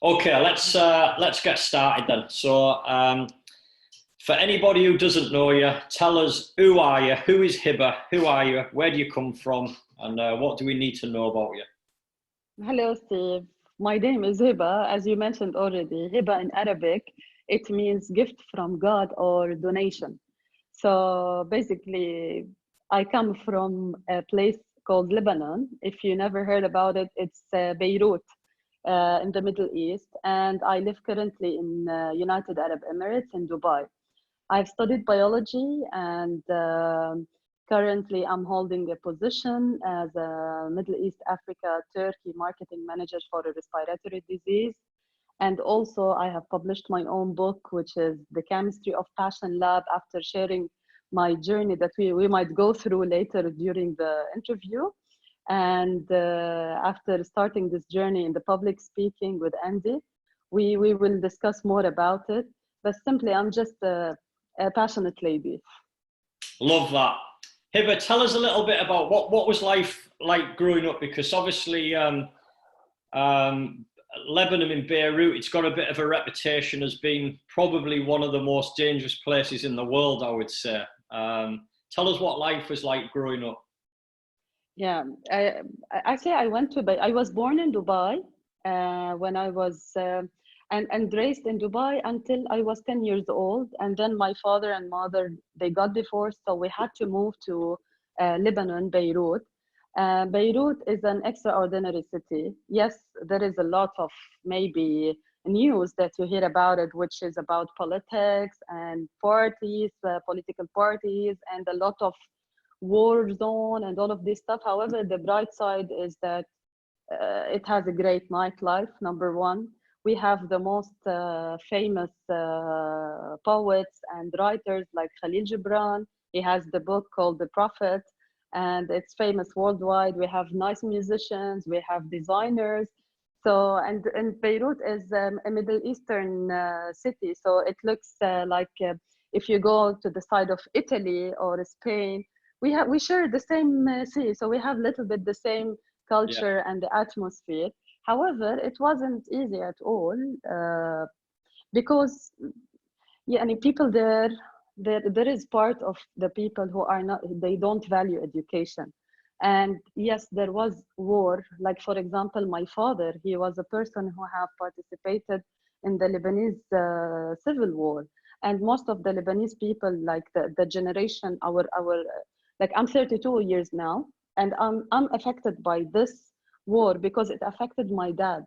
Okay, let's get started then. For anybody who doesn't know you, tell us who are you, who is Hiba, who are you, where do you come from, and what do we need to know about you? Hello, Steve. My name is Hiba, as you mentioned already. Hiba in Arabic, it means gift from God or donation. So basically, I come from a place called Lebanon. If you never heard about it, it's Beirut in the Middle East. And I live currently in United Arab Emirates in Dubai. I've studied biology and currently I'm holding a position as a Middle East Africa Turkey marketing manager for a respiratory disease. And also I have published my own book, which is The Chemistry of Passion Lab, after sharing my journey that we might go through later during the interview. And after starting this journey in the public speaking with Andy, we will discuss more about it. But simply, I'm just a passionate lady. Love that. Hiba, tell us a little bit about what was life like growing up, because obviously Lebanon in Beirut, it's got a bit of a reputation as being probably one of the most dangerous places in the world, I would say. Tell us what life was like growing up. Yeah, actually, I was born in Dubai when I was, and raised in Dubai until I was 10 years old. And then my father and mother, they got divorced. So we had to move to Lebanon, Beirut. Beirut is an extraordinary city. Yes, there is a lot of maybe news that you hear about it, which is about politics and parties, political parties, and a lot of war zone and all of this stuff. However, the bright side is that it has a great nightlife, number one. We have the most famous poets and writers like Khalil Gibran. He has the book called The Prophet, and it's famous worldwide. We have nice musicians, we have designers. So, and Beirut is a Middle Eastern city. So it looks like if you go to the side of Italy or Spain, we share the same sea, so we have a little bit the same Yeah. culture and the atmosphere. However, it wasn't easy at all because yeah, I mean, people there is part of the people who are not, they don't value education. And yes, there was war. Like for example, my father, he was a person who have participated in the Lebanese civil war. And most of the Lebanese people, like the generation, our like I'm 32 years now, and I'm affected by this war because it affected my dad.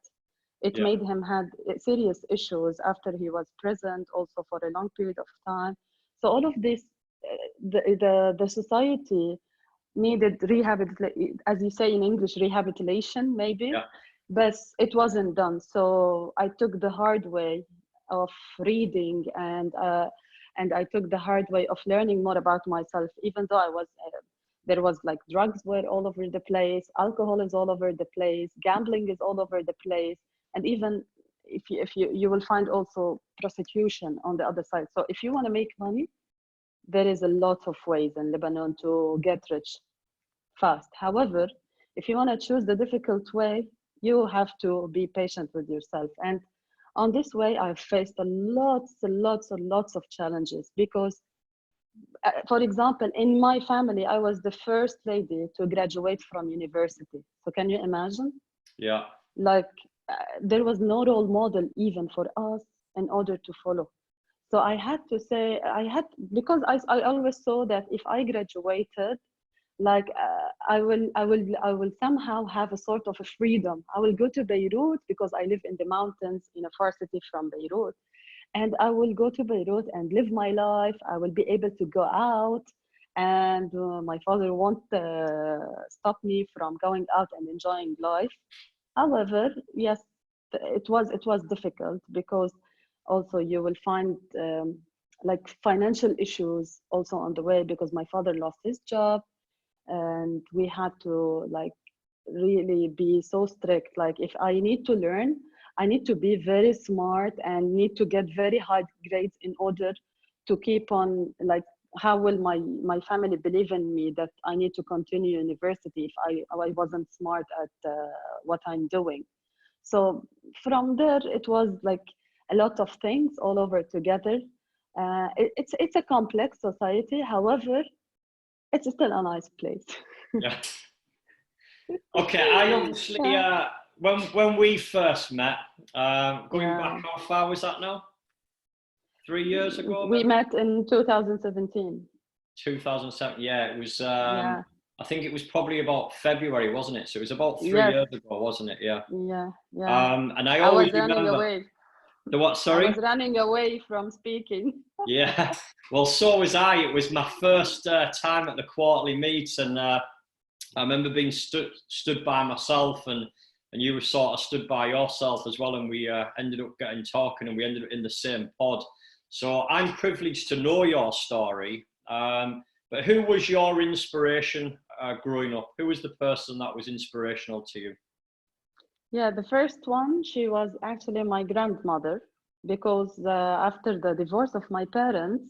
It Yeah. made him had serious issues after he was present also for a long period of time. So all of this, the society needed rehabilitation, as you say in English, rehabilitation maybe, Yeah. but it wasn't done. So I took the hard way of reading and I took the hard way of learning more about myself, even though I was there was like drugs were all over the place, alcohol is all over the place, gambling is all over the place, and even if you will find also prostitution on the other side. So if you want to make money, there is a lot of ways in Lebanon to get rich fast. However, if you want to choose the difficult way, you have to be patient with yourself. And on this way, I've faced lots of challenges because, for example, in my family, I was the first lady to graduate from university. So can you imagine? Yeah. Like there was no role model even for us in order to follow. So I had to say, because I always saw that if I graduated, like I will somehow have a sort of a freedom. I will go to Beirut because I live in the mountains in a far city from Beirut, and I will go to Beirut and live my life. I will be able to go out, and my father won't stop me from going out and enjoying life. However, yes, it was difficult because also you will find like financial issues also on the way because my father lost his job and we had to like really be so strict. Like if I need to learn, I need to be very smart and need to get very high grades in order to keep on, like how will my family believe in me that I need to continue university if I wasn't smart at what I'm doing. So from there, it was like a lot of things all over together. It's a complex society. However, it's still a nice place. Yeah. Okay, I obviously, Yeah, when we first met, going back, yeah. how far was that now? 3 years ago, We maybe? met in 2017. 2007. Yeah, it was. Yeah. I think it was probably about February, wasn't it? So it was about three Yes. years ago, wasn't it? Yeah. Yeah. Yeah. And I I always was running remember away. the what? I Sorry. was running away from speaking. Yeah. Well, so was I. It was my first time at the quarterly meets, and I remember being stood by myself, and you were sort of stood by yourself as well, and we ended up getting talking, and we ended up in the same pod. So I'm privileged to know your story. But who was your inspiration growing up? Who was the person that was inspirational to you? Yeah, the first one, she was actually my grandmother because after the divorce of my parents,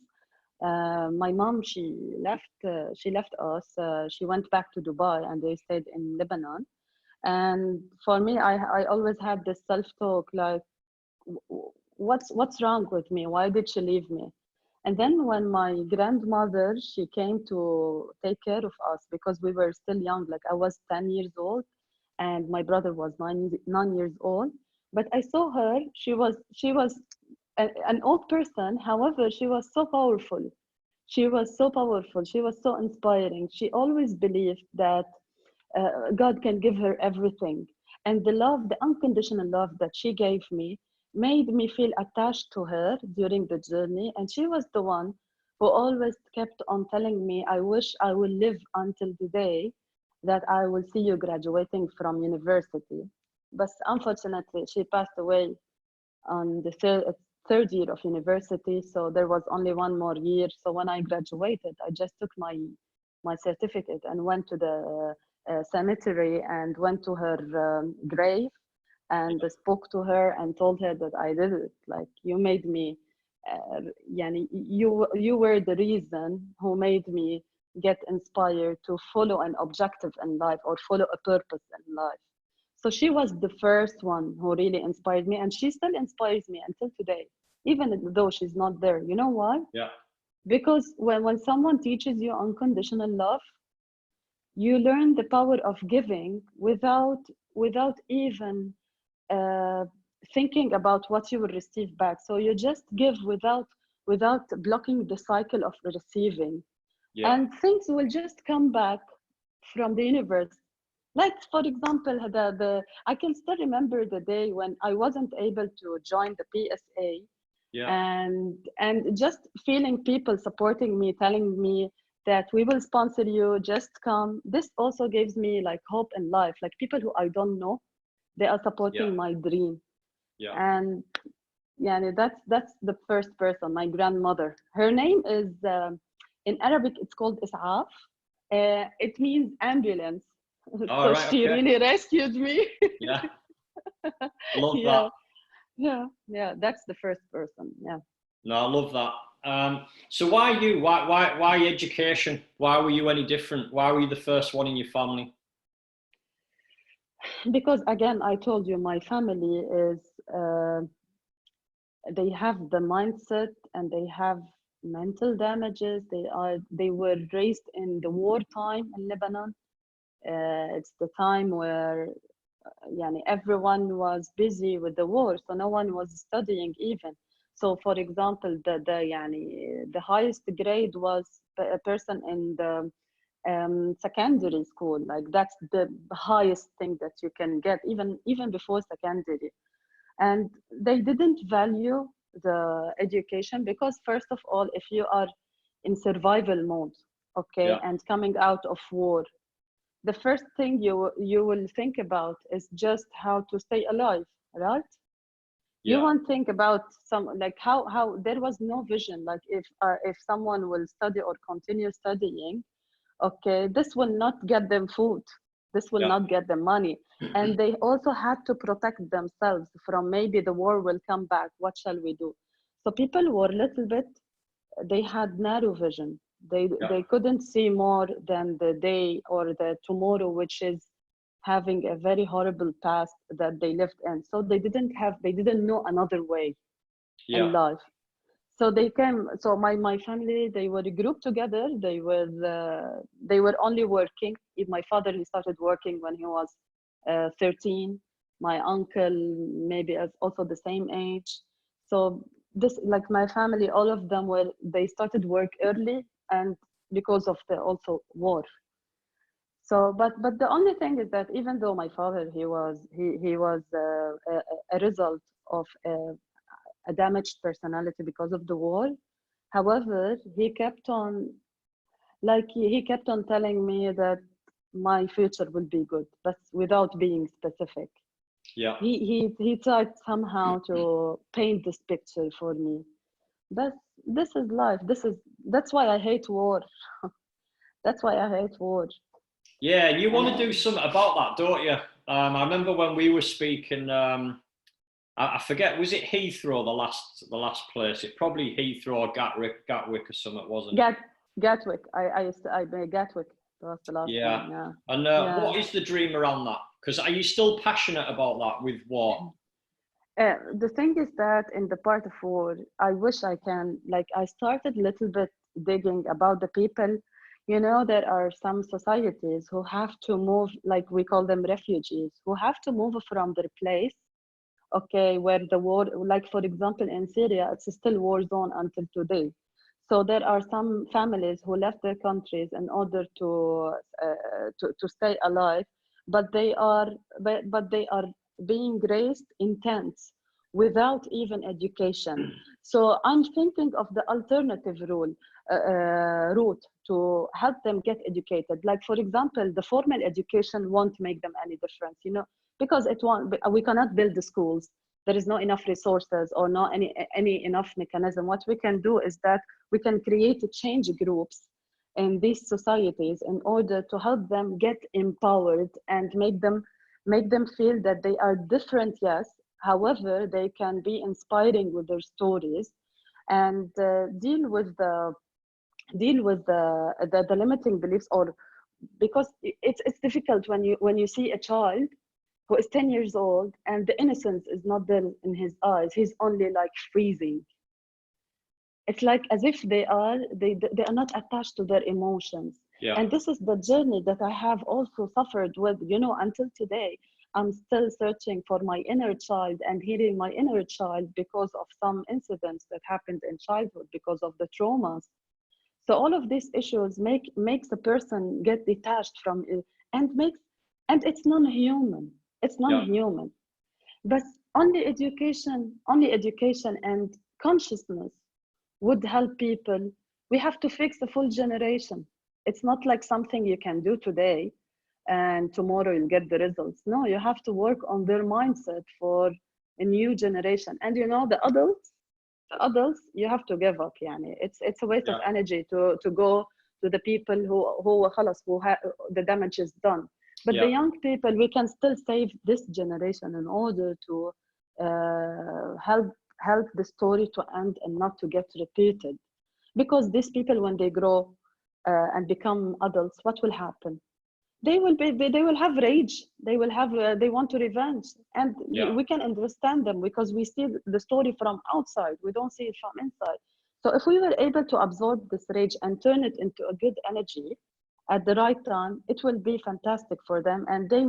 my mom she left us. She went back to Dubai and they stayed in Lebanon. And for me, I always had this self-talk like, what's wrong with me? Why did she leave me? And then when my grandmother she came to take care of us because we were still young, like I was 10 years old and my brother was 9 years old. But I saw her. She was an old person. However, she was so powerful. She was so powerful. She was so inspiring. She always believed that God can give her everything. And the love, the unconditional love that she gave me, made me feel attached to her during the journey. And she was the one who always kept on telling me, I wish I will live until the day that I will see you graduating from university. But unfortunately, she passed away on the third year of university. So there was only one more year. So when I graduated, I just took my certificate and went to the cemetery and went to her grave and Yeah, spoke to her and told her that I did it. Like you made me, yani you were the reason who made me get inspired to follow an objective in life or follow a purpose in life. So she was the first one who really inspired me, and she still inspires me until today, even though she's not there. You know why? yeah, Because when someone teaches you unconditional love, you learn the power of giving without even uh, thinking about what you will receive back. So you just give without blocking the cycle of receiving, yeah, and things will just come back from the universe. Like for example, the I can still remember the day when I wasn't able to join the PSA, yeah, and just feeling people supporting me, telling me that we will sponsor you, just come. This also gives me like hope in life. Like people who I don't know, they are yeah, supporting my dream. yeah. And yeah, that's the first person, my grandmother. Her name is in Arabic it's called Is'af. It means ambulance. All So right, she okay. really rescued me. Yeah, love that. Yeah, yeah, that's the first person. Yeah. No, I love that. So why you? Why education? Why were you any different? Why were you the first one in your family? Because again, I told you my family is uh, they have the mindset and they have mental damages. They were raised in the wartime in Lebanon. It's the time where yani, everyone was busy with the war, so no one was studying even. So, for example, the highest grade was a person in the secondary school. Like that's the highest thing that you can get, even before secondary. And they didn't value the education because, first of all, if you are in survival mode, okay, Yeah, and coming out of war, the first thing you will think about is just how to stay alive, right? You yeah, won't think about some like how there was no vision. Like if someone will study or continue studying, okay, this will not get them food, this will yeah, not get them money, and they also had to protect themselves from maybe the war will come back. What shall we do? So people were a little bit, they had narrow vision. yeah, They couldn't see more than the day or the tomorrow, which is having a very horrible past that they lived in. So they didn't know another way in Yeah. life. So they came, so my family, they were grouped together. They were only working. My father, he started working when he was 13. My uncle, maybe as also the same age. So this, like my family, all of them they started work early, and because of the also war. So, but the only thing is that even though my father, he was a result of a damaged personality because of the war. However, he kept on, like he kept on telling me that my future will be good, but without being specific. Yeah. He tried somehow to paint this picture for me. But this is life. That's why I hate war. That's why I hate war. Yeah, and you want to do Um, something about that, don't you? I remember when we were speaking. I forget. Was it Heathrow the last place? It probably Heathrow or Gatwick or something, wasn't it? Gat Gatwick. I Gatwick. That was the last Yeah. one. Yeah. And Yeah. what is the dream around that? Because are you still passionate about that with what? The thing is that in the part of war, I wish I can, like, I started a little bit digging about the people. You know, there are some societies who have to move, like we call them refugees, who have to move from their place, okay, where the war, like for example, in Syria, it's still war zone until today. So there are some families who left their countries in order to stay alive, but but they are being raised in tents without even education. So I'm thinking of the alternative route to help them get educated. Like for example, the formal education won't make them any difference, you know, because it won't. We cannot build the schools. There is not enough resources or not any enough mechanism. What we can do is that we can create change groups in these societies in order to help them get empowered and make them feel that they are different, yes, however they can be inspiring with their stories, and deal with the limiting beliefs, or because it's difficult when you see a child who is 10 years old and the innocence is not there in his eyes. He's only like freezing. It's like as if they are not attached to their emotions. Yeah. And this is the journey that I have also suffered with, you know, until today. I'm still searching for my inner child and healing my inner child because of some incidents that happened in childhood, because of the traumas. So all of these issues makes a person get detached from it, and makes, and it's non-human. It's Yeah. non-human. But only education and consciousness would help people. We have to fix the full generation. It's not like something you can do today and tomorrow you'll get the results. No, you have to work on their mindset for a new generation. And you know, the adults, you have to give up. Yani. It's a waste of Yeah. energy to go to the people the damage is done. But the Yeah. young people, we can still save this generation in order to help the story to end and not to get repeated. Because these people, when they grow and become adults, what will happen? They will have rage. They will have they want to revenge, and Yeah. we can understand them because we see the story from outside. We don't see it from inside. So if we were able to absorb this rage and turn it into a good energy at the right time, it will be fantastic for them, and they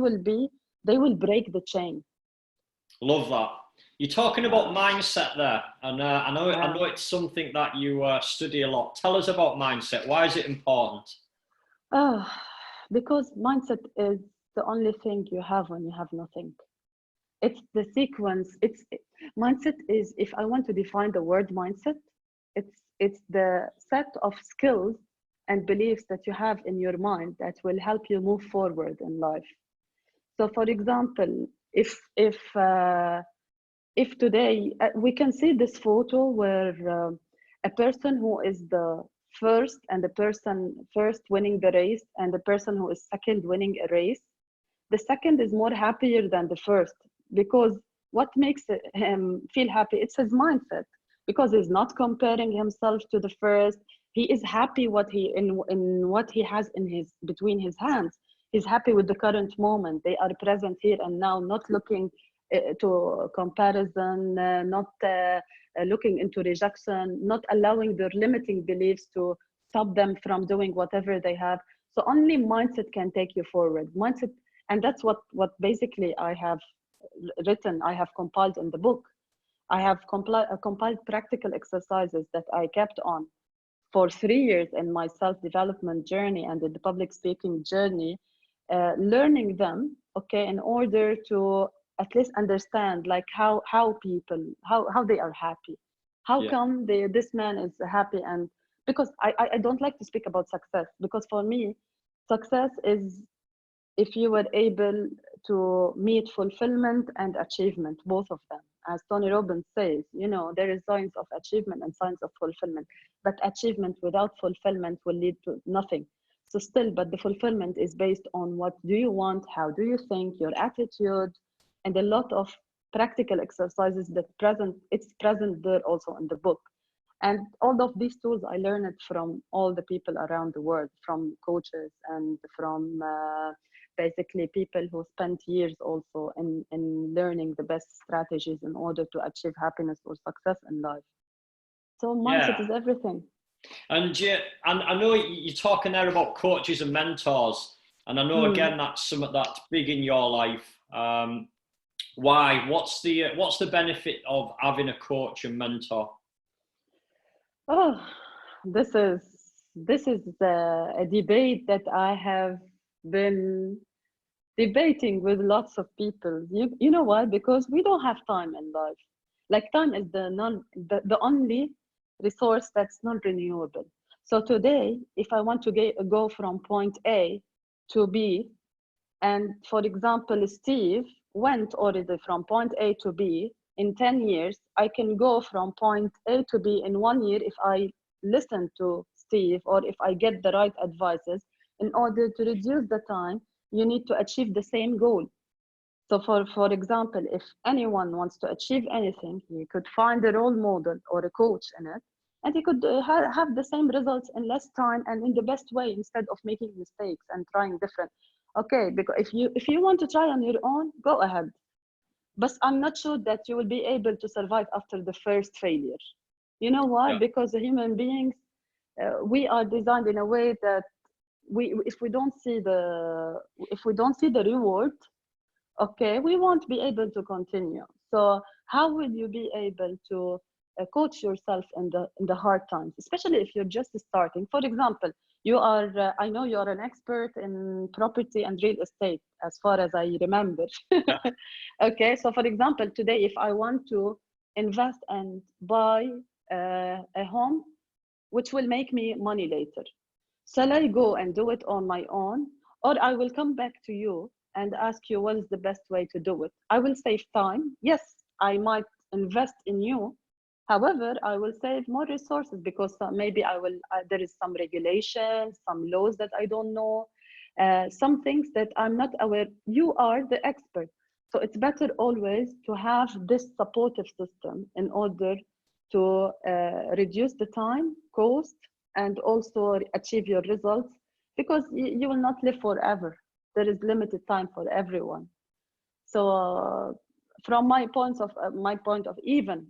will break the chain. Love that. You're talking Yeah, about mindset there, and I yeah. know it's something that you study a lot. Tell us about mindset. Why is it important? Oh, because mindset is the only thing you have when you have nothing. It's the sequence. Mindset is, if I want to define the word mindset, it's the set of skills and beliefs that you have in your mind that will help you move forward in life. So for example, if today we can see this photo where a person who is the first, and the person first winning the race, and the person who is second winning a race, the second is more happier than the first, because what makes him feel happy, it's his mindset, because he's not comparing himself to the first. He is happy in what he has in his between his hands. He's happy with the current moment. They are present here and now, not looking to comparison, not looking into rejection, not allowing their limiting beliefs to stop them from doing whatever they have. So only mindset can take you forward. Mindset, and that's what basically I have written, I have compiled in the book. I have compiled practical exercises that I kept on for 3 years in my self-development journey and in the public speaking journey, learning them, okay, in order to at least understand like how people, how they are happy. How come this man is happy? And because I don't like to speak about success, because for me, success is if you were able to meet fulfillment and achievement, both of them. As Tony Robbins says, you know, there is signs of achievement and signs of fulfillment, but achievement without fulfillment will lead to nothing. So still, but the fulfillment is based on what do you want, how do you think, your attitude, and a lot of practical exercises that it's present there also in the book. And all of these tools I learned it from all the people around the world, from coaches and from basically people who spent years also in learning the best strategies in order to achieve happiness or success in life. So mindset is everything. And I know you're talking there about coaches and mentors, and I know again that's something that's big in your life. Why? What's the benefit of having a coach and mentor? Oh, this is a debate that I have been debating with lots of people. You know why? Because we don't have time in life. Like time is the only resource that's non renewable. So today, if I want to go from point A to B, and for example, Steve went already from point A to B in 10 years, I can go from point A to B in 1 year if I listen to Steve or if I get the right advices. In order to reduce the time, you need to achieve the same goal. So for example, if anyone wants to achieve anything, he could find a role model or a coach in it, and he could have the same results in less time and in the best way instead of making mistakes and trying different. Okay, because if you want to try on your own, go ahead. But I'm not sure that you will be able to survive after the first failure. You know why? Yeah. Because the human beings, we are designed in a way that if we don't see the reward, okay, we won't be able to continue. So how will you be able to coach yourself in the hard times, especially if you're just starting? For example, you are I know you are an expert in property and real estate as far as I remember. Yeah. Okay, so for example, today if I want to invest and buy a home which will make me money later, shall I go and do it on my own, or I will come back to you and ask you what is the best way to do it? I will save time. Yes, I might invest in you. However, I will save more resources because maybe there is some regulations, some laws that I don't know, some things that I'm not aware. You are the expert. So it's better always to have this supportive system in order to reduce the time, cost, and also achieve your results, because you will not live forever. There is limited time for everyone. So from my point of even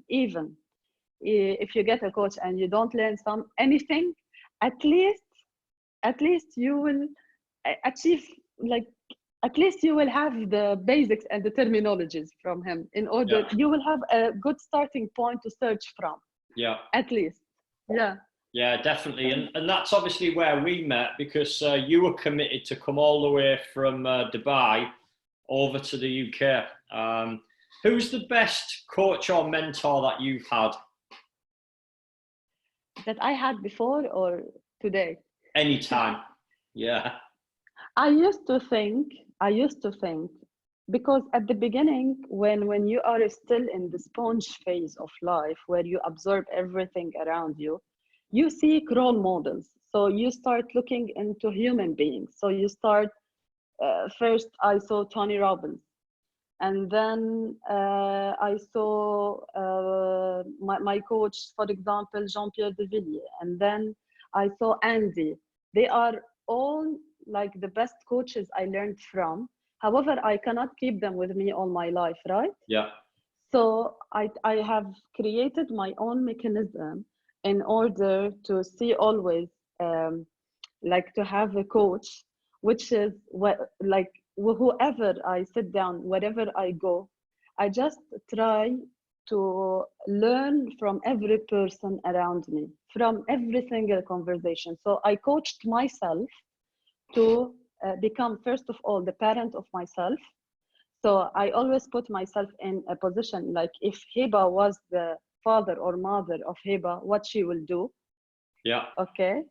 if you get a coach and you don't learn anything, at least you will achieve, like, at least you will have the basics and the terminologies from him in order you will have a good starting point to search from. Yeah. At least. Yeah. Yeah, definitely. And that's obviously where we met, because you were committed to come all the way from Dubai over to the UK. Who's the best coach or mentor that you've had? That I had before or today? Anytime. Yeah. I used to think, because at the beginning, when you are still in the sponge phase of life, where you absorb everything around you, you seek role models. So you start looking into human beings. So you start, first I saw Tony Robbins. And then I saw my coach, for example, Jean-Pierre de Villiers. And then I saw Andy. They are all like the best coaches I learned from. However, I cannot keep them with me all my life, right? Yeah. So I have created my own mechanism in order to see always, like to have a coach, which is what, like whoever I sit down, wherever I go, I just try to learn from every person around me, from every single conversation. So I coached myself to become, first of all, the parent of myself. So I always put myself in a position like if Hiba was the father or mother of Hiba, what she will do. Yeah. Okay.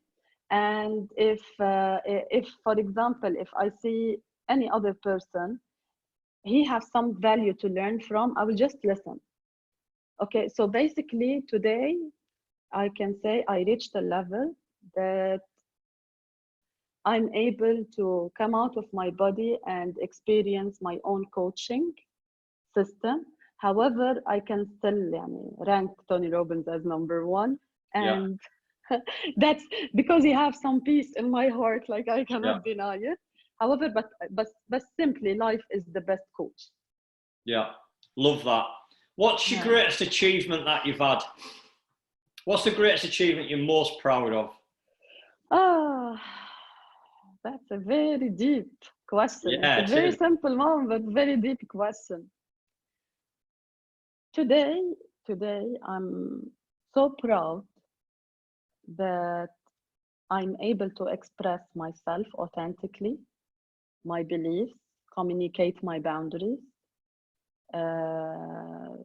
And if, for example, if I see any other person, he has some value to learn from, I will just listen. Okay. So basically, today I can say I reached a level that I'm able to come out of my body and experience my own coaching system. However, I can still rank Tony Robbins as number one. Yeah. And that's because he have some peace in my heart, like I Yeah. cannot deny it. However, but simply life is the best coach. Yeah. Love that. What's your Yeah. greatest achievement that you've had? What's the greatest achievement you're most proud of? Ah, that's a very deep question. It's Yeah, a it very is. simple one, but very deep question. Today, today I'm so proud that I'm able to express myself authentically, my beliefs, communicate my boundaries. Uh,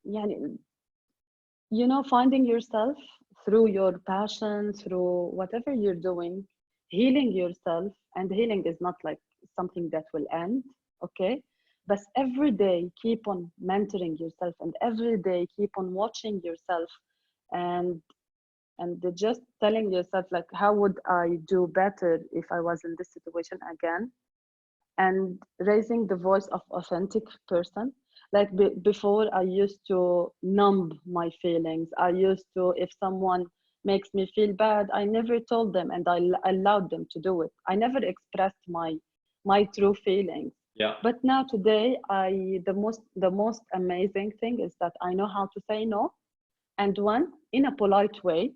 يعني, finding yourself through your passion, through whatever you're doing, healing yourself, and healing is not like something that will end, okay? But every day keep on mentoring yourself, and every day keep on watching yourself, and just telling yourself like, how would I do better if I was in this situation again? And raising the voice of authentic person. Like before, I used to numb my feelings. I used to, if someone makes me feel bad, I never told them, and I allowed them to do it. I never expressed my true feelings. Yeah. But now today, the most amazing thing is that I know how to say no, and one in a polite way,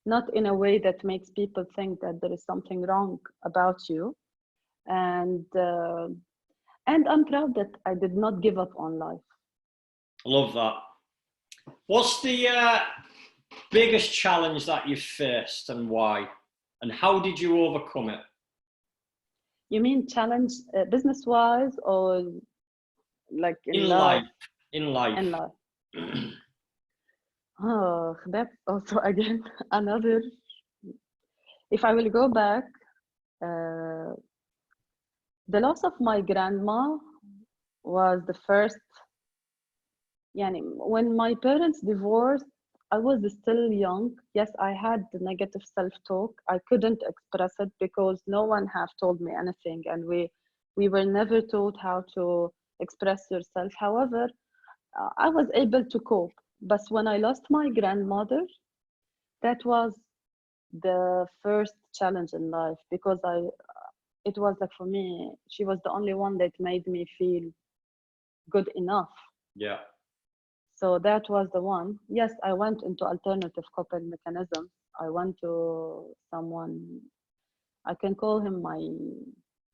not in a way that makes people think that there is something wrong about you. And I'm proud that I did not give up on life. Love that. What's the biggest challenge that you've faced and why? And how did you overcome it? You mean challenge business wise or like in In love? life. In life. In life. Oh, that's also again another. If I will go back, uh, the loss of my grandma was the first. Yani, when my parents divorced, I was still young. Yes, I had the negative self-talk. I couldn't express it because no one have told me anything, and we were never taught how to express yourself. However, I was able to cope. But when I lost my grandmother, that was the first challenge in life because it was like for me, she was the only one that made me feel good enough. Yeah. So that was the one. Yes, I went into alternative coping mechanisms. I went to someone, I can call him my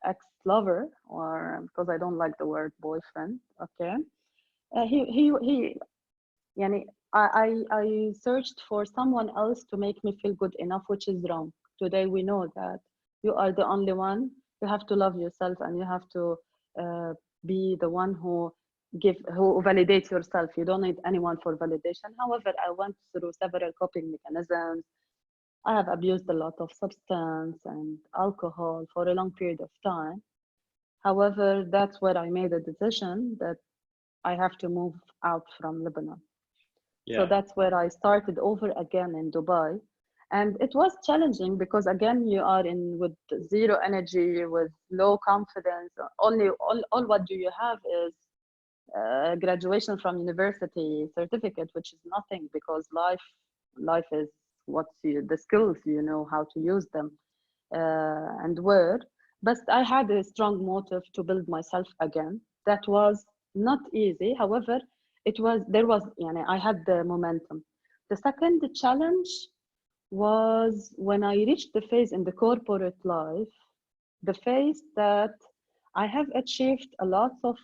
ex-lover, or because I don't like the word boyfriend. Okay. He yani, I searched for someone else to make me feel good enough, which is wrong. Today we know that you are the only one. You have to love yourself, and you have to uh, be the one who validates yourself. You don't need anyone for validation. However, I went through several coping mechanisms. I have abused a lot of substance and alcohol for a long period of time. However, that's where I made a decision that I have to move out from Lebanon. So Yeah. that's where I started over again in Dubai. And it was challenging because again, you are in with zero energy, with low confidence. All what do you have is graduation from university certificate, which is nothing because life is the skills, you know how to use them, and where. But I had a strong motive to build myself again. That was not easy. However, I had the momentum. The second challenge was when I reached the phase in the corporate life, the phase that I have achieved a lot of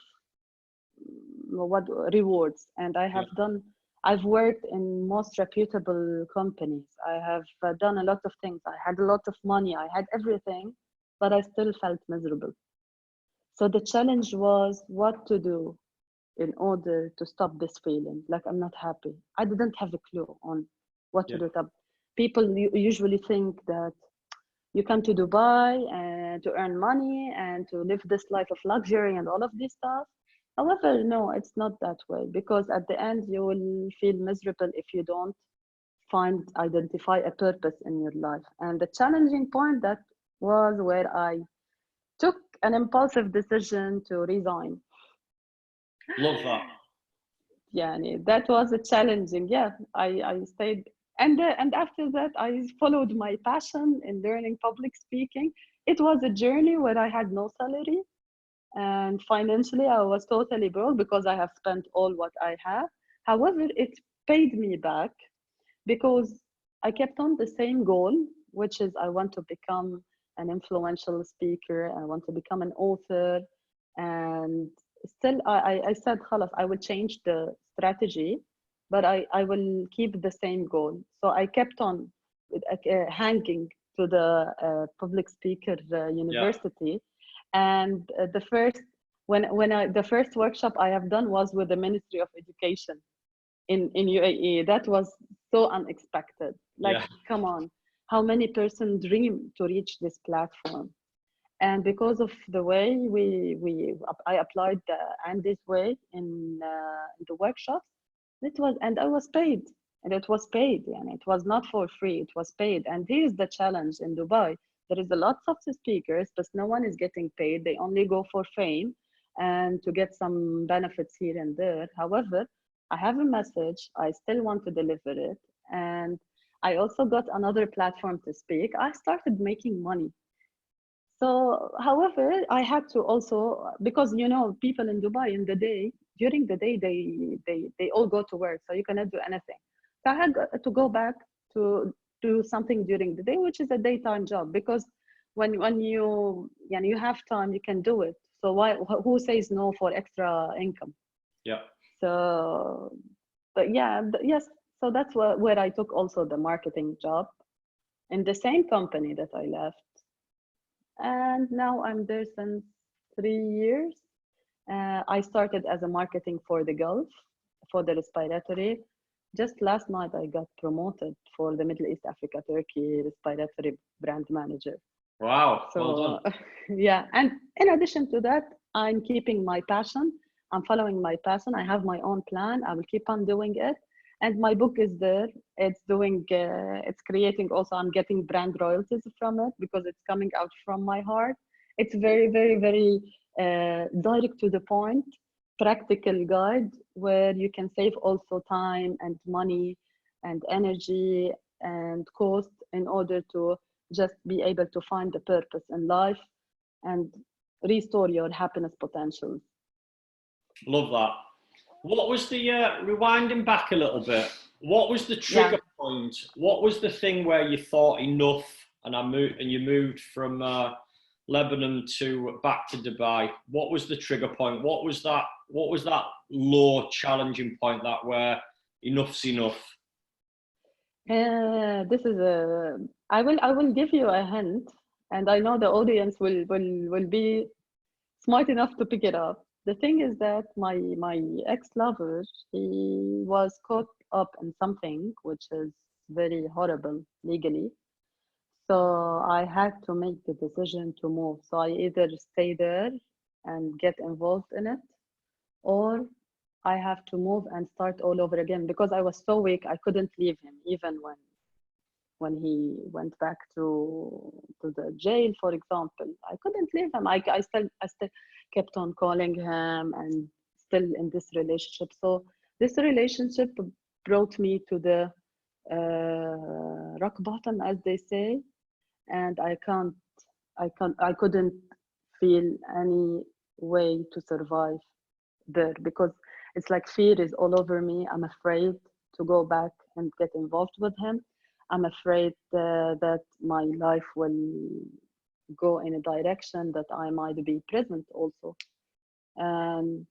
what rewards, and Yeah. I've worked in most reputable companies. I have done a lot of things. I had a lot of money. I had everything, but I still felt miserable. So the challenge was what to do in order to stop this feeling. Like I'm not happy. I didn't have a clue on what to Yeah. do. People usually think that you come to Dubai and to earn money and to live this life of luxury and all of this stuff. However, no, it's not that way, because at the end you will feel miserable if you don't identify a purpose in your life. And the challenging point that was where I took an impulsive decision to resign. Love that. Yeah, that was a challenging. Yeah, I stayed, and after that I followed my passion in learning public speaking. It was a journey where I had no salary, and financially I was totally broke because I have spent all what I have. However, it paid me back because I kept on the same goal, which is I want to become an influential speaker. I want to become an author. And still, I said, "Khalas, I will change the strategy, but I will keep the same goal." So I kept on hanging to the public speaker Yeah. university. And the first workshop I have done was with the Ministry of Education in UAE. That was so unexpected. Like, Yeah. come on, how many person dream to reach this platform? And because of the way I applied Andy's way in the workshops, and I was paid, and it was paid, and it was not for free. It was paid. And here's the challenge in Dubai: there is a lot of speakers, but no one is getting paid. They only go for fame and to get some benefits here and there. However, I have a message. I still want to deliver it, and I also got another platform to speak. I started making money. So, however, I had to also, because people in Dubai in the day, during the day, they all go to work, so you cannot do anything. So I had to go back to do something during the day, which is a daytime job, because when you have time, you can do it. So who says no for extra income? Yeah. So, but yeah, yes. So that's where I took also the marketing job in the same company that I left, and now I'm there since 3 years. I started as a marketing for the Gulf, for the respiratory. Just last night, I got promoted for the Middle East, Africa, Turkey respiratory brand manager. Wow. Well So, done. yeah. And in addition to that, I'm keeping my passion. I'm following my passion. I have my own plan. I will keep on doing it. And my book is there. It's creating also, I'm getting brand royalties from it because it's coming out from my heart. It's very, very, very direct to the point, practical guide where you can save also time and money and energy and cost in order to just be able to find the purpose in life and restore your happiness potential. Love that. What was the rewinding back a little bit? What was the Yeah. trigger point? What was the thing where you thought enough, and you moved from Lebanon to back to Dubai? What was the trigger point? What was that? What was that low challenging point that where enough's enough? This is a. I will give you a hint, and I know the audience will be smart enough to pick it up. The thing is that my ex-lover, he was caught up in something which is very horrible legally. So I had to make the decision to move. So I either stay there and get involved in it, or I have to move and start all over again because I was so weak. I couldn't leave him even when he went back to the jail, for example. I couldn't leave him. I still kept on calling him and still in this relationship. So this relationship brought me to the rock bottom, as they say, and I couldn't feel any way to survive there because it's like fear is all over me. I'm afraid to go back and get involved with him. I'm afraid that my life will go in a direction that I might be present also. And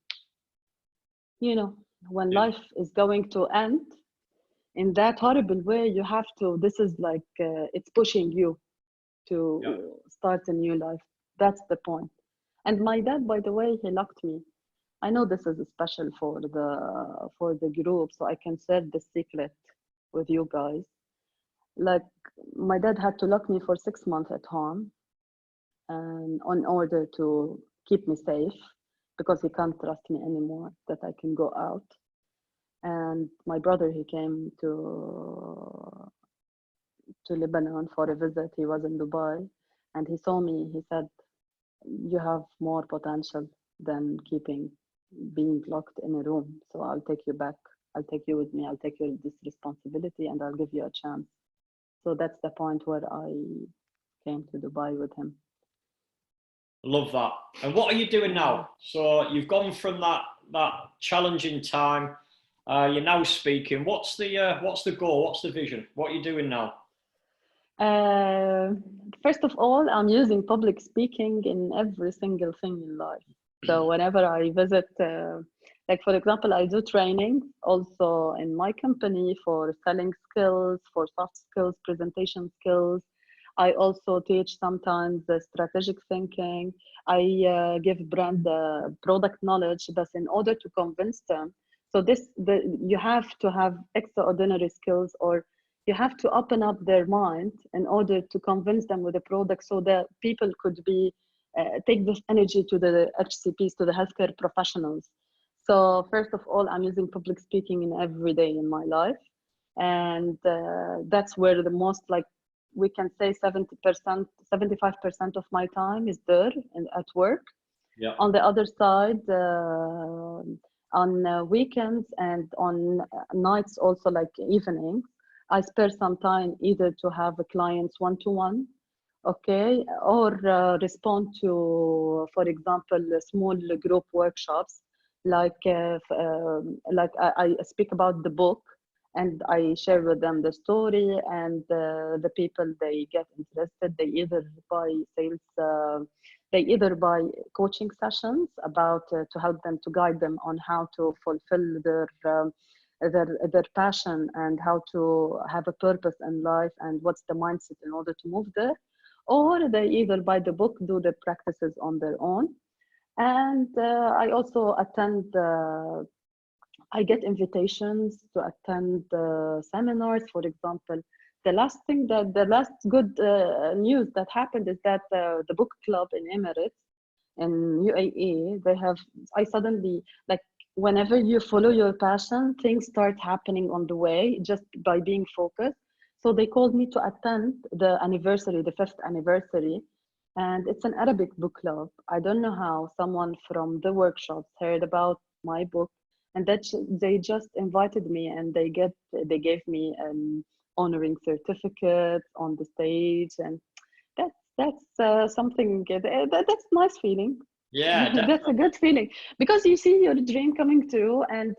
you know, when Yeah. life is going to end in that horrible way, you have to. This is like it's pushing you Yeah. to start a new life. That's the point. And my dad, by the way, he locked me. I know this is special for the group, so I can share the secret with you guys. Like my dad had to lock me for 6 months at home, and in order to keep me safe, because he can't trust me anymore that I can go out. And my brother, he came to Lebanon for a visit. He was in Dubai, and he saw me. He said, "You have more potential than being locked in a room. So I'll take you back. I'll take you with me. I'll take you this responsibility, and I'll give you a chance." So that's the point where I came to Dubai with him. Love that. And what are you doing now? So you've gone from that challenging time. You're now speaking. What's the goal? What's the vision? What are you doing now? Uh, First of all, I'm using public speaking in every single thing in life. So whenever I visit, like for example, I do training also in my company for selling skills, for soft skills, presentation skills. I also teach sometimes the strategic thinking. I give brand product knowledge. That's in order to convince them. So you have to have extraordinary skills, or you have to open up their mind in order to convince them with the product, so that people could be take this energy to the HCPs, to the healthcare professionals. So first of all, I'm using public speaking in every day in my life, and that's where the most, like, we can say 70%, 75% of my time is there and at work. Yeah. On the other side, on weekends and on nights, also like evenings, I spare some time either to have a clients one-to-one, okay, or respond to, for example, small group workshops, like I speak about the book, and I share with them the story, and the people, they get interested. They either buy coaching sessions about to help them, to guide them on how to fulfill their passion, and how to have a purpose in life, and what's the mindset in order to move there, or they either buy the book, do the practices on their own. And I also attend I get invitations to attend seminars. For example, the last good news that happened is that the book club in Emirates, in UAE, they have, I suddenly, like, whenever you follow your passion, things start happening on the way just by being focused. So they called me to attend the anniversary, the fifth anniversary. And it's an Arabic book club. I don't know how someone from the workshops heard about my book, and that they just invited me, and they gave me an honoring certificate on the stage. And that's something that's nice feeling. Yeah, That's a definitely. good feeling, because you see your dream coming true, and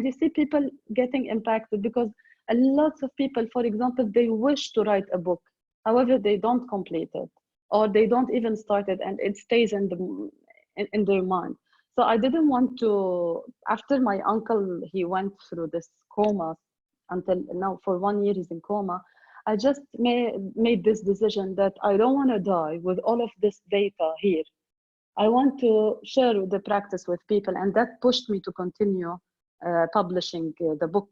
you see people getting impacted, because a lot of people, for example, they wish to write a book, however they don't complete it, or they don't even start it, and it stays in their mind. So I didn't want to, after my uncle, he went through this coma, until now for 1 year he's in coma. I just made this decision that I don't want to die with all of this data here. I want to share the practice with people, and that pushed me to continue publishing the book.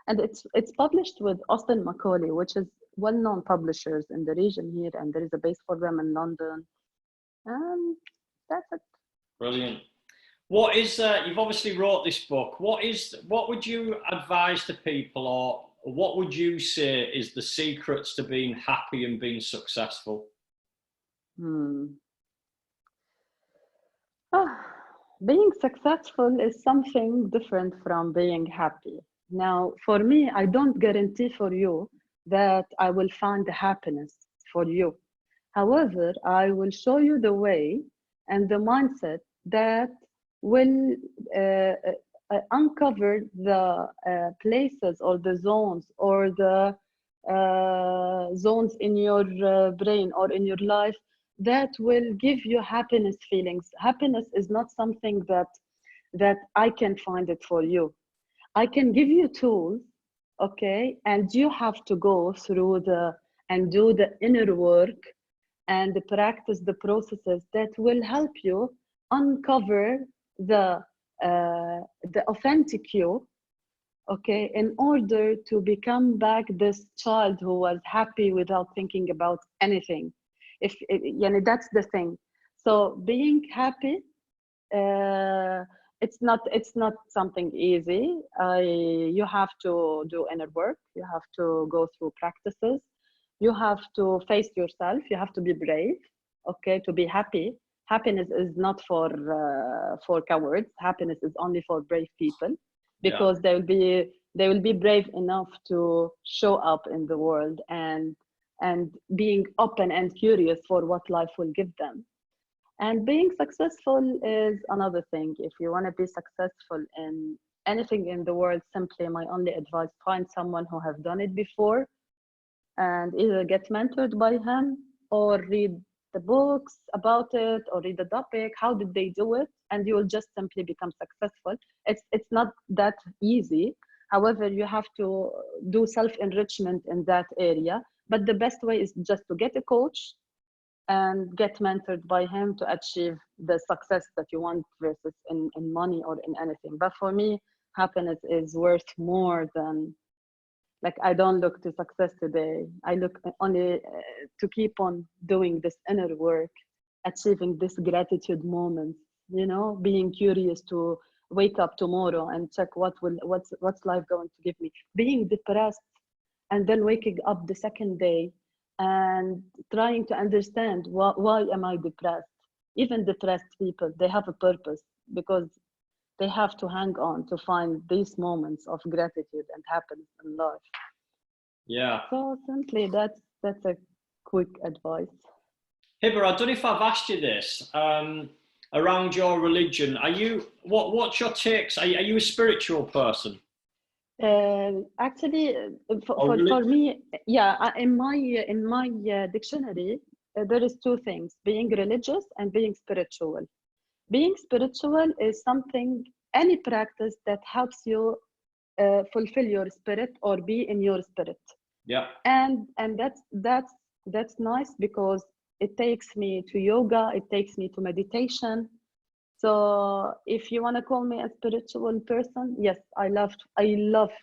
And it's published with Austin Macaulay, which is well-known publishers in the region here, and there is a base for them in London. And that's it. Brilliant. What is you've obviously wrote this book. What would you advise to people, or what would you say is the secrets to being happy and being successful? Hmm. Ah, being successful is something different from being happy. Now, for me, I don't guarantee for you that I will find the happiness for you. However, I will show you the way and the mindset that will uncover the places or the zones or the zones in your brain or in your life that will give you happiness feelings. Happiness is not something that I can find it for you. I can give you tools, okay, and you have to go through and do the inner work and practice the processes that will help you uncover the authentic you, okay, in order to become back this child who was happy without thinking about anything. Yani that's the thing. So being happy, uh, it's not something easy. You have to do inner work. You have to go through practices. You have to face yourself. You have to be brave, okay, to be happy. Happiness is not for cowards. Happiness is only for brave people, Yeah. because they will be brave enough to show up in the world and being open and curious for what life will give them. And being successful is another thing. If you want to be successful in anything in the world, simply my only advice: find someone who have done it before and either get mentored by him or read the books about it or read the topic. How did they do it? And you will just simply become successful. It's not that easy. However, you have to do self-enrichment in that area. But the best way is just to get a coach and get mentored by him to achieve the success that you want, versus in money or in anything. But for me, happiness is worth more than, like, I don't look to success today. I look only to keep on doing this inner work, achieving this gratitude moment, being curious to wake up tomorrow and check what's life going to give me. Being depressed and then waking up the second day and trying to understand why am I depressed. Even depressed people, they have a purpose, because they have to hang on to find these moments of gratitude and happiness in life. Yeah. So simply, that's a quick advice. Hiba, I don't know if I've asked you this, around your religion. What's your takes? Are you a spiritual person? Actually, Or for religious? me, yeah, in my dictionary, there is two things: being religious and being spiritual. Being spiritual is something, any practice that helps you fulfill your spirit or be in your spirit. Yeah. And that's nice, because it takes me to yoga, it takes me to meditation. So if you want to call me a spiritual person, yes, I love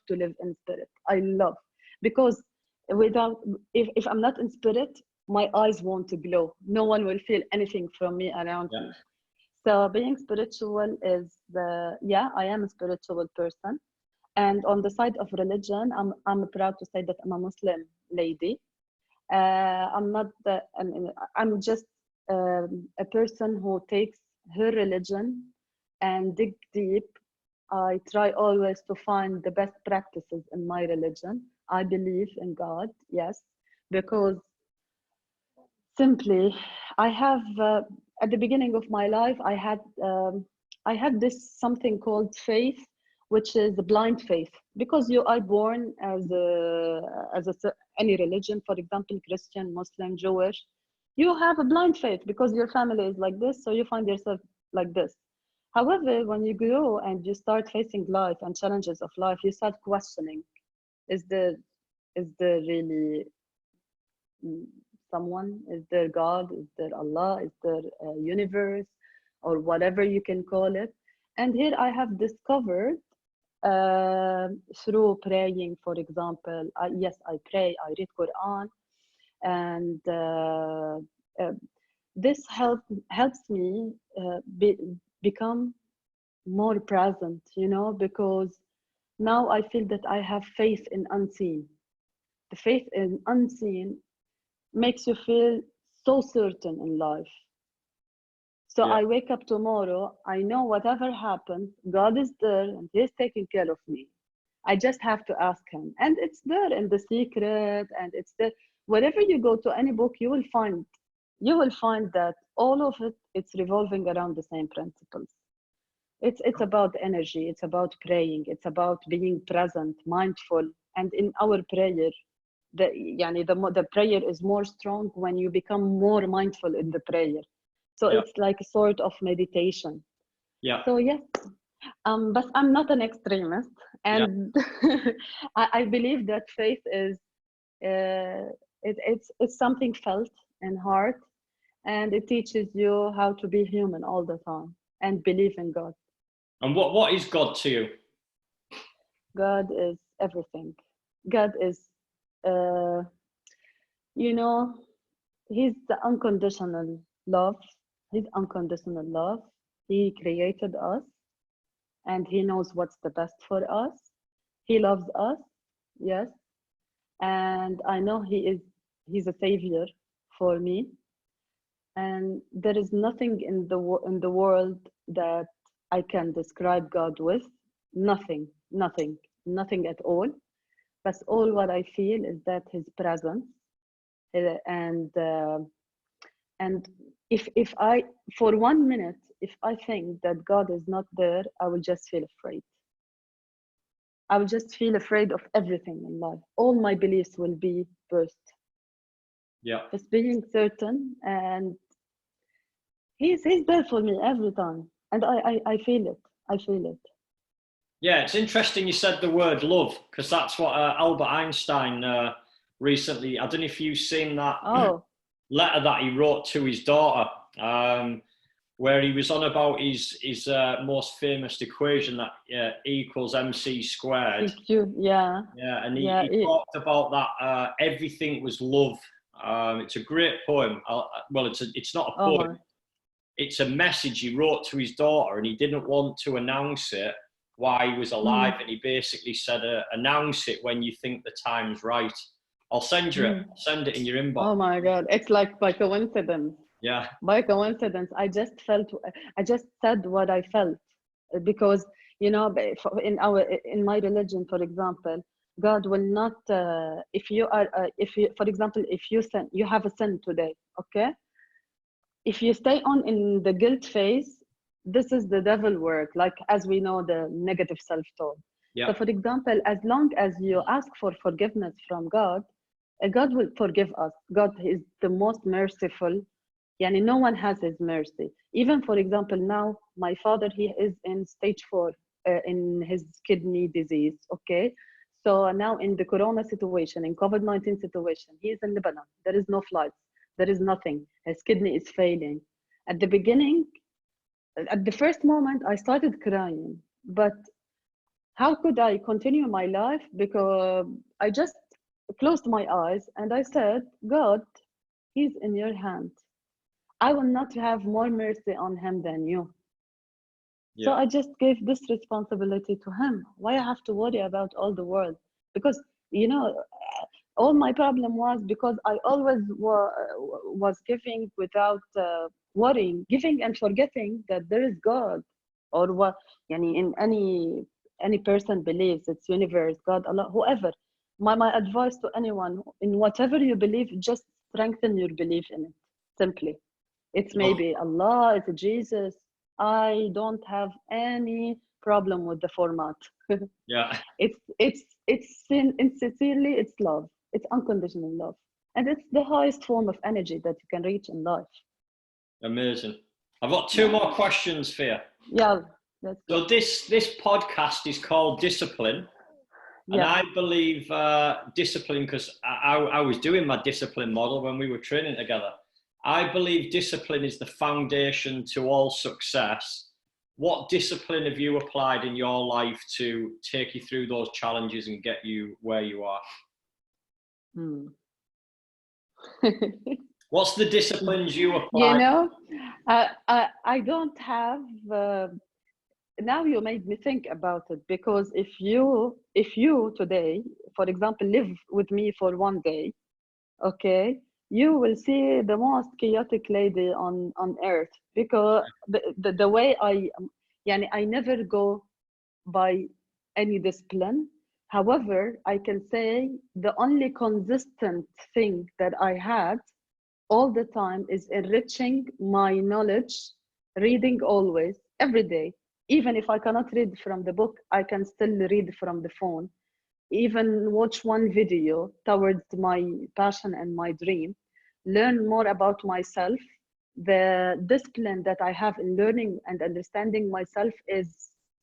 to live in spirit. I love, because without if I'm not in spirit, my eyes won't glow. No one will feel anything from me around Yeah. me. So being spiritual is yeah, I am a spiritual person. And on the side of religion, I'm proud to say that I'm a Muslim lady. I'm not I'm just a person who takes her religion and dig deep. I try always to find the best practices in my religion. I believe in God, yes, because simply I have at the beginning of my life I had this something called faith, which is a blind faith, because you are born as any religion, for example, Christian, Muslim, Jewish. You have a blind faith because your family is like this, so you find yourself like this. However, when you grow and you start facing life and challenges of life, you start questioning: is there really mm, someone? Is there God? Is there Allah? Is there a universe, or whatever you can call it? And here I have discovered through praying, for example. Yes, I pray, I read Quran, and this helps me become more present, because now I feel that I have faith in unseen. The faith in unseen makes you feel so certain in life. So Yeah. I wake up tomorrow, I know whatever happens, God is there and He's taking care of me. I just have to ask him. And it's there in the secret, and it's there. Wherever you go to any book, you will find that all of it, it's revolving around the same principles. It's about energy, it's about praying, it's about being present, mindful. And in our prayer, the prayer is more strong when you become more mindful in the prayer. So Yeah. it's like a sort of meditation. Yeah. So yes, but I'm not an extremist, Yeah. and I believe that faith is it's something felt in heart, and it teaches you how to be human all the time and believe in God. And what is God to you? God is everything. God is, uh, you know, He's the unconditional love. He's unconditional love. He created us, and He knows what's the best for us. He loves us, yes, and I know He's a savior for me. And there is nothing in the world that I can describe God with. Nothing, nothing, nothing at all. But all what I feel is that His presence, uh, and uh, and if I, for 1 minute, if I think that God is not there, I will just feel afraid. I will just feel afraid of everything in life. All my beliefs will be burst. Yeah. Just being certain, and he's there for me every time, and I feel it. I feel it. Yeah, it's interesting you said the word love, because that's what Albert Einstein recently, I don't know if you've seen that Oh, letter that he wrote to his daughter, where he was on about his most famous equation, that E equals MC squared. CQ, yeah, Yeah, and yeah. he talked about that everything was love. It's a great poem. Well, it's not a Oh my. poem. It's a message he wrote to his daughter, and he didn't want to announce it while he was alive. Mm, And he basically said, announce it when you think the time's right. I'll send you it. mm. I'll send it in your inbox. Oh my God! It's like by coincidence. Yeah. By coincidence, I just said what I felt, because in my religion, for example, God will not, if you, for example, if you have a sin today, okay, if you stay on in the guilt phase, this is the devil work, like as we know, the negative self-talk. So Yeah. for example, as long as you ask for forgiveness from God, God will forgive us. God is the most merciful. Yani no one has his mercy. Even for example, now my father, he is in stage 4 in his kidney disease. Okay, so now in the corona situation, in COVID-19 situation, he is in Lebanon. There is no flights. There is nothing. His kidney is failing. At the beginning, at the first moment, I started crying. But how could I continue my life? Because I just closed my eyes and I said, God, he's in your hand. I will not have more mercy on him than you. So Yeah. I just gave this responsibility to him. Why I have to worry about all the world? Because, all my problem was because I always was giving without worrying, giving and forgetting that there is God, or what, yani in any person believes, it's universe, God, Allah, whoever. My advice to anyone, in whatever you believe, just strengthen your belief in it, simply. It's Well, maybe Allah, it's Jesus. I don't have any problem with the format. yeah. Sincerely, it's love. It's unconditional love, and it's the highest form of energy that you can reach in life. Amazing. I've got two Yeah, more questions for you. yeah. Let's So go. this podcast is called Discipline. And Yeah. I believe discipline, because I was doing my discipline model when we were training together. I believe discipline is the foundation to all success. What discipline have you applied in your life to take you through those challenges and get you where you are? Hmm. What's the disciplines you you applied? know, I don't have. Now you made me think about it, because if you today, for example, live with me for 1 day, okay, you will see the most chaotic lady on earth, because the way I never go by any discipline. However, I can say the only consistent thing that I had all the time is enriching my knowledge, reading always, every day. Even if I cannot read from the book, I can still read from the phone. Even watch one video towards my passion and my dream, learn more about myself. The discipline that I have in learning and understanding myself is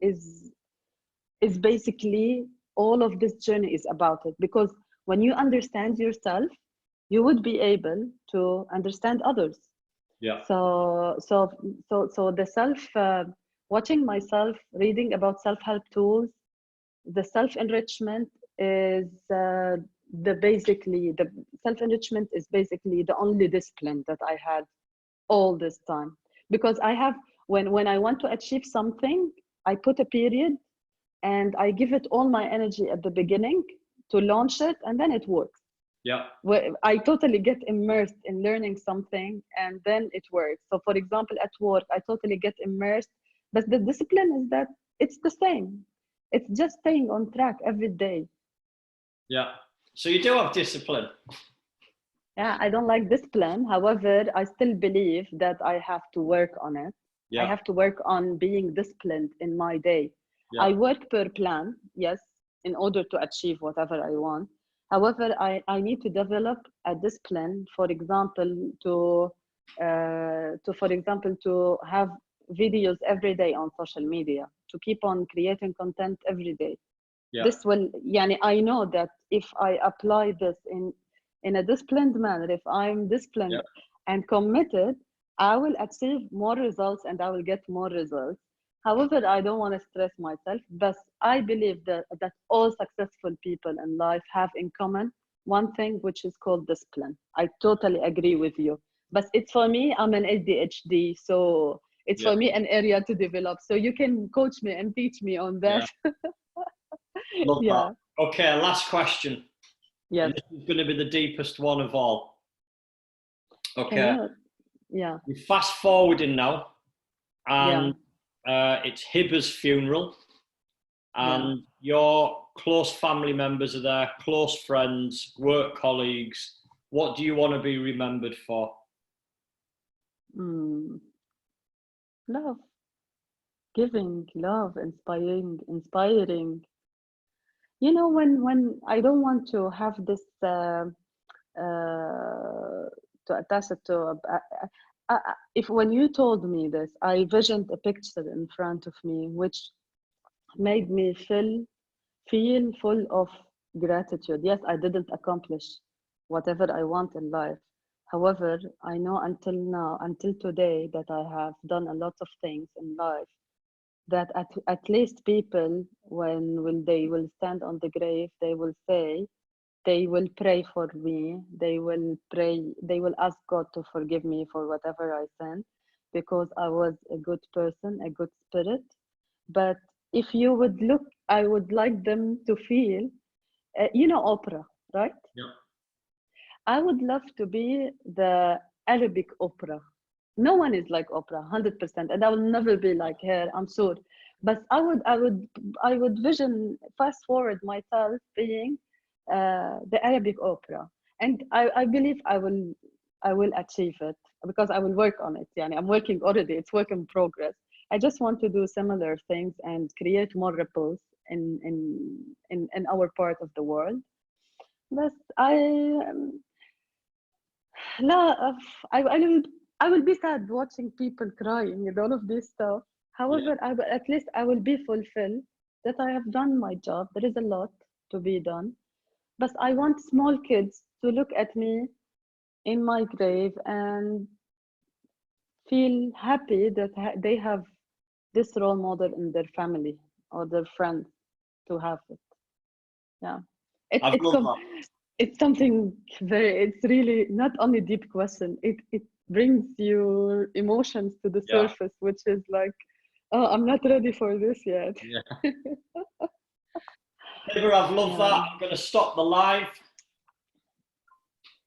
is basically all of this journey is about it, because when you understand yourself, you would be able to understand others. Yeah. So the self watching myself, reading about self-help tools, the self-enrichment is the basically the self-enrichment is basically the only discipline that I had all this time, because I have, when I want to achieve something, I put a period and I give it all my energy at the beginning to launch it, and then it works. Yeah. Where I totally get immersed in learning something, and then it works. So, for example, at work, I totally get immersed, but the discipline is that it's the same. It's just staying on track every day. Yeah. So you do have discipline. Yeah, I don't like discipline. However, I still believe that I have to work on it. I Yeah. have to work on being disciplined in my day. Yeah. I work per plan, yes, in order to achieve whatever I want. However, I need to develop a discipline, for example, for example, to have videos every day on social media, to keep on creating content every day. Yeah. This will, yani, I know that if I apply this in a disciplined manner, if I'm disciplined and committed, I will achieve more results and I will get more results. However, I don't want to stress myself, but I believe that all successful people in life have in common one thing, which is called discipline. I totally agree with you. But it's for me, I'm an ADHD, so it's for me an area to develop. So you can coach me and teach me on that. Yeah. Love Yeah. that. Okay, last question. Yes. And this is going to be the deepest one of all. Okay. Yeah. We're fast forwarding now, and it's Hiba's funeral, and your close family members are there, close friends, work colleagues. What do you want to be remembered for? Love, giving, love, inspiring. You know, when I don't want to have this to attach it to if when you told me this, I visioned a picture in front of me which made me feel full of gratitude. Yes, I didn't accomplish whatever I want in life. However, I know until now, until today, that I have done a lot of things in life that at least people, when will they will stand on the grave, they will say, they will pray for me, they will pray, they will ask God to forgive me for whatever I sinned, because I was a good person, a good spirit. But if you would look, I would like them to feel, you know, opera, right? Yeah. I would love to be the Arabic opera. No one is like opera, 100%, and I will never be like her, I'm sure. But I would vision fast forward myself being the Arabic opera, and I believe I will achieve it because I will work on it. Yeah, I'm working already. It's work in progress. I just want to do similar things and create more ripples in our part of the world. But لا, I will be sad watching people crying and all of this stuff. However, at least I will be fulfilled that I have done my job. There is a lot to be done. But I want small kids to look at me in my grave and feel happy that they have this role model in their family or their friends to have it. Yeah. I've loved that. It's something it's really not only deep question, it brings your emotions to the surface, which is like, oh, I'm not ready for this yet. Hiba, I've loved that. I'm going to stop the live.